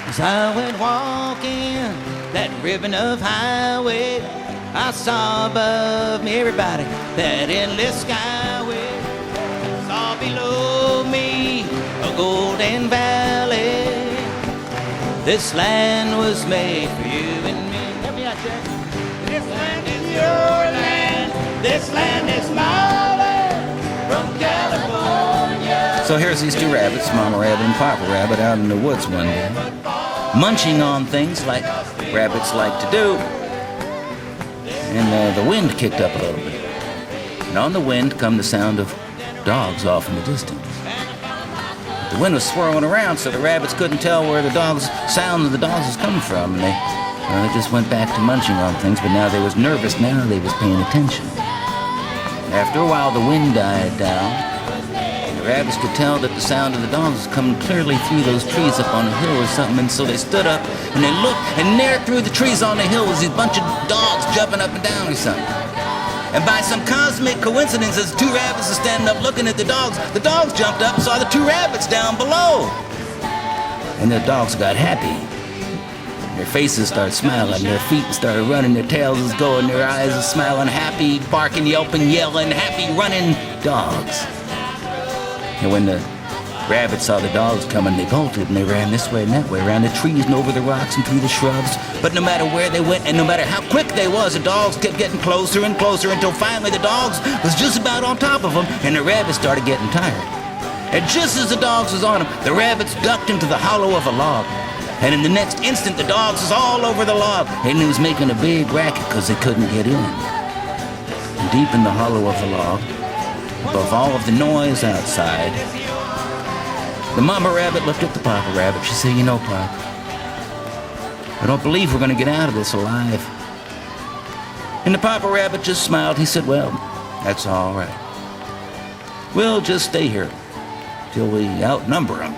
As I went walking that ribbon of highway, I saw above me everybody that endless skyway. I saw below me a golden valley. This land was made for you and me. Help me out, Jack. This land is your land. This land is my land. From California. So here's these two rabbits, Mama Rabbit and Papa Rabbit, out in the woods one day, munching on things like rabbits like to do. And the wind kicked up a little bit. And on the wind come the sound of dogs off in the distance. The wind was swirling around, so the rabbits couldn't tell where the sound of the dogs was coming from. And they just went back to munching on things, but now they was nervous. Now they was paying attention. After a while, the wind died down. The rabbits could tell that the sound of the dogs was coming clearly through those trees up on the hill or something, and so they stood up and they looked, and there through the trees on the hill was these bunch of dogs jumping up and down or something. And by some cosmic coincidence, as the two rabbits were standing up looking at the dogs jumped up and saw the two rabbits down below. And the dogs got happy. Their faces started smiling, their feet started running, their tails was going, their eyes was smiling, happy, barking, yelping, yelling, happy, running dogs. And when the rabbits saw the dogs coming, they bolted and they ran this way and that way, around the trees and over the rocks and through the shrubs. But no matter where they went and no matter how quick they was, the dogs kept getting closer and closer until finally the dogs was just about on top of them and the rabbits started getting tired. And just as the dogs was on them, the rabbits ducked into the hollow of a log. And in the next instant, the dogs was all over the log and it was making a big racket because they couldn't get in. And deep in the hollow of the log, above all of the noise outside, the Mama Rabbit looked at the Papa Rabbit. She said, "You know, Pop, I don't believe we're going to get out of this alive." And the Papa Rabbit just smiled. He said, "Well, that's all right. We'll just stay here till we outnumber them."